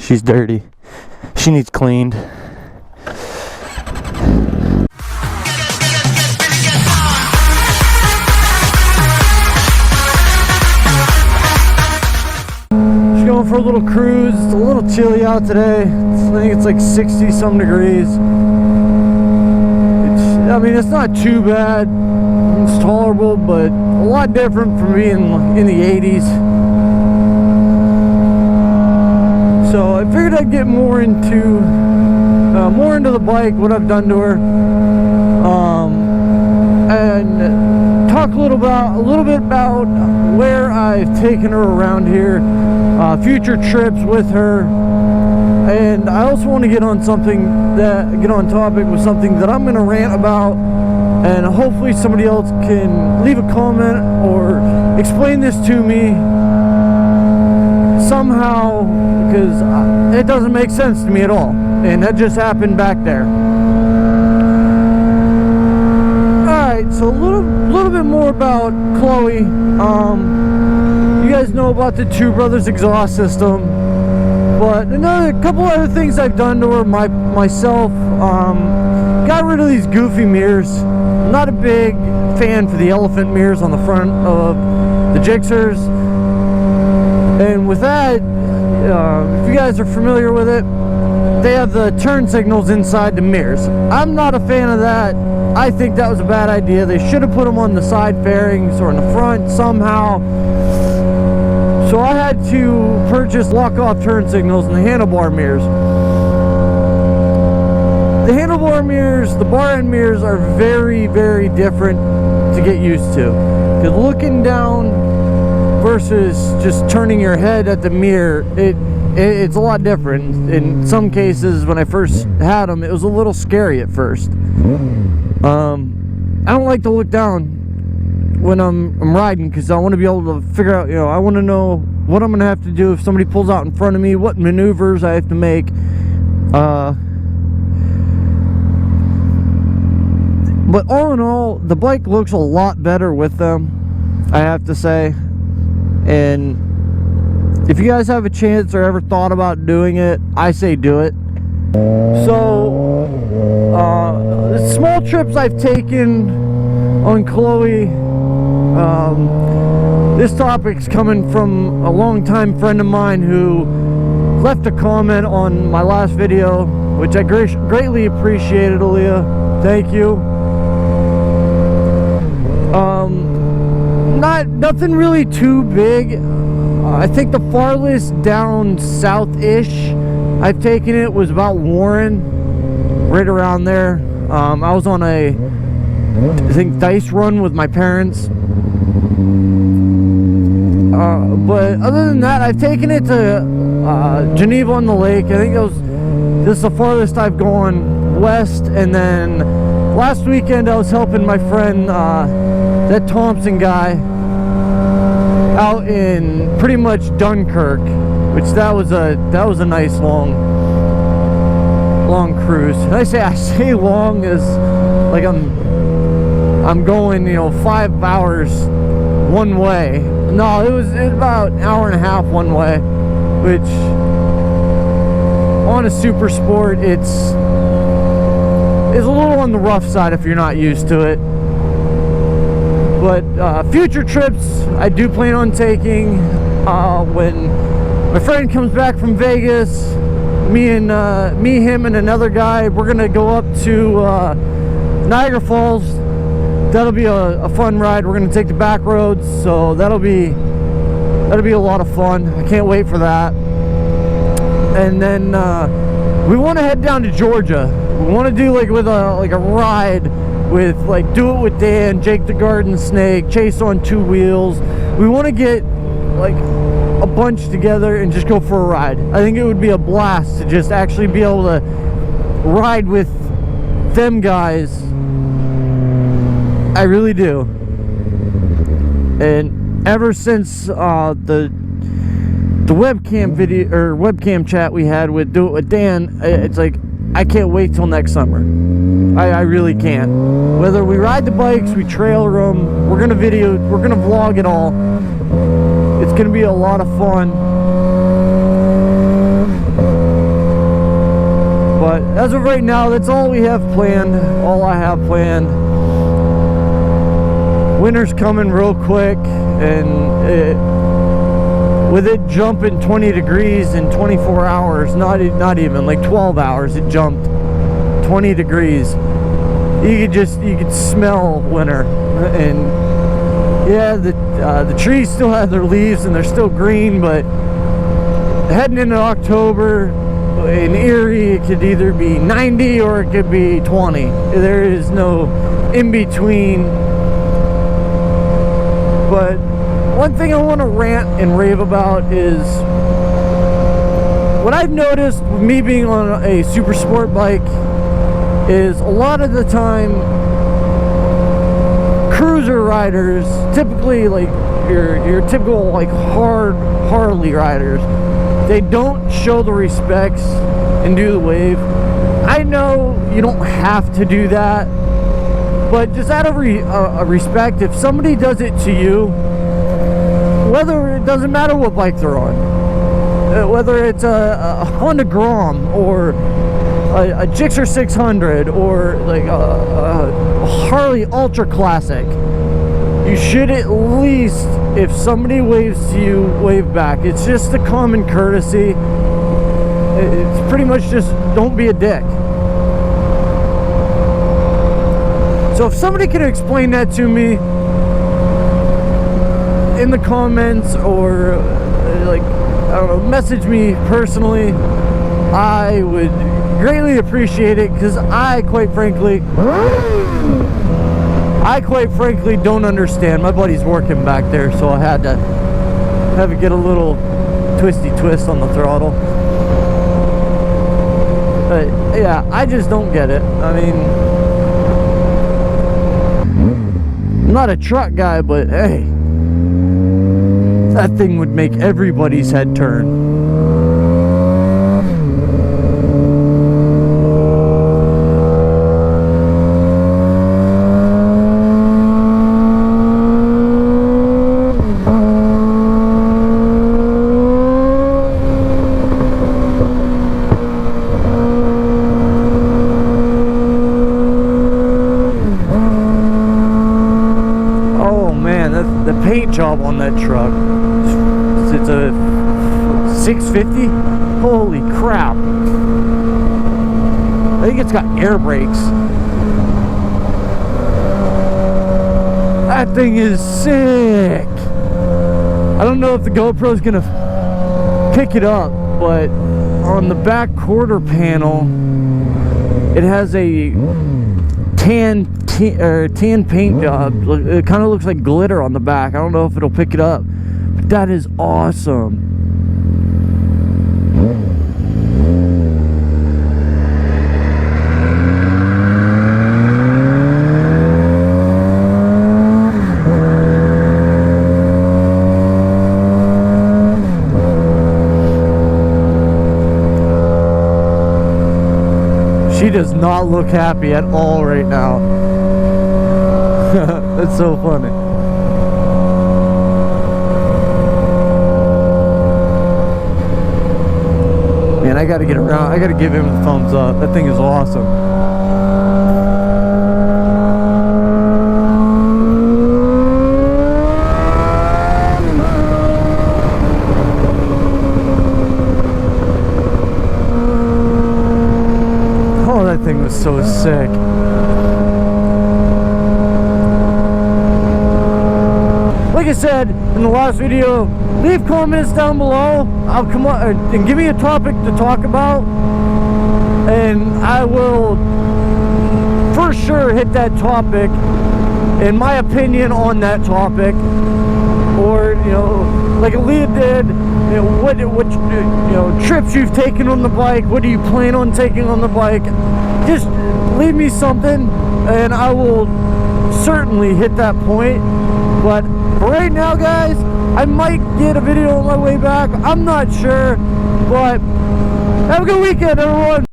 She's dirty. She needs cleaned. Going for a little cruise. It's a little chilly out today. I think it's like 60 some degrees. I mean, it's not too bad. It's tolerable, but a lot different from being in the 80s. So I figured I'd get more into the bike, what I've done to her, and talk a little bit about where I've taken her around here, future trips with her, and I also want to get on topic with something that I'm going to rant about, and hopefully somebody else can leave a comment or explain this to me somehow, because it doesn't make sense to me at all, and that just happened back there. Alright, so a little bit more about Chloe. You guys know about the Two Brothers exhaust system, but a couple other things I've done to her myself. Got rid of these goofy mirrors. I'm not a big fan for the elephant mirrors on the front of the Gixxers, and with that, if you guys are familiar with it, they have the turn signals inside the mirrors. I'm not a fan of that. I think that was a bad idea. They should have put them on the side fairings or in the front somehow. So I had to purchase lock-off turn signals and the handlebar mirrors. The handlebar mirrors, the bar end mirrors are very, very different to get used to. Because looking down versus just turning your head at the mirror, it's a lot different. In some cases, when I first had them, it was a little scary at first. I don't like to look down when I'm riding, because I want to be able to figure out, I want to know what I'm going to have to do if somebody pulls out in front of me, what maneuvers I have to make. But all in all, the bike looks a lot better with them, I have to say. And if you guys have a chance or ever thought about doing it, I say do it. So, the small trips I've taken on Chloe, this topic's coming from a longtime friend of mine who left a comment on my last video, which I greatly appreciated, Aaliyah. Thank you. Nothing really too big. I think the farthest down south-ish I've taken it was about Warren, right around there. I was on I think dice run with my parents. But other than that, I've taken it to Geneva on the Lake. I think this is the farthest I've gone west. And then last weekend I was helping my friend, that Thompson guy, out in pretty much Dunkirk, which that was a nice long cruise. And I say long as like I'm going 5 hours one way. No, it was about an hour and a half one way, which on a super sport it's a little on the rough side if you're not used to it. But future trips I do plan on taking, when my friend comes back from Vegas, him and another guy, we're gonna go up to Niagara Falls. That'll be a fun ride. We're gonna take the back roads, so that'll be a lot of fun. I can't wait for that. And then we want to head down to Georgia. We want to do like a ride with Do It With Dan, Jake the Garden Snake, Chase on Two Wheels. We want to get like a bunch together and just go for a ride. I think it would be a blast to just actually be able to ride with them guys. I really do. And ever since the webcam video or webcam chat we had with Do It With Dan, it's like I can't wait till next summer. I really can't. Whether we ride the bikes, we trailer them, we're gonna vlog it all. It's gonna be a lot of fun. But as of right now, that's all we have planned, all I have planned. Winter's coming real quick, and with it jumping 20 degrees in 24 hours, not even, like 12 hours, it jumped 20 degrees. You could smell winter. And yeah, the trees still have their leaves and they're still green, but heading into October in Erie, it could either be 90 or it could be 20. There is no in between. But one thing I want to rant and rave about is what I've noticed with me being on a super sport bike is a lot of the time cruiser riders, typically like your typical like hard Harley riders, they don't show the respects and do the wave. I know you don't have to do that, but just out of respect, if somebody does it to you, whether it doesn't matter what bike they're on, whether it's a Honda Grom or a Gixxer 600 or like a Harley Ultra Classic, you should at least, if somebody waves to you, wave back. It's just a common courtesy. It's pretty much just don't be a dick. So if somebody could explain that to me in the comments, or like, I don't know, message me personally, I would greatly appreciate it, because I quite frankly don't understand. My buddy's working back there, so I had to have it get a little twisty twist on the throttle. But yeah, I just don't get it. I mean, I'm not a truck guy, but hey, that thing would make everybody's head turn. The paint job on that truck, it's a 650. Holy crap. I think it's got air brakes. That thing is sick. I don't know if the GoPro is gonna pick it up, but on the back quarter panel it has a tan paint job. It kind of looks like glitter on the back. I don't know if it'll pick it up, but that is awesome. She does not look happy at all right now. That's so funny. Man, I gotta get around. I gotta give him a thumbs up. That thing is awesome. Oh, that thing was so sick. Like I said in the last video, leave comments down below. I'll come up and give me a topic to talk about, and I will for sure hit that topic in my opinion on that topic. Or, you know, like Aaliyah did, you know, what you know, trips you've taken on the bike, what do you plan on taking on the bike. Just leave me something and I will certainly hit that point. But for right now, guys, I might get a video on my way back. I'm not sure, but have a good weekend, everyone.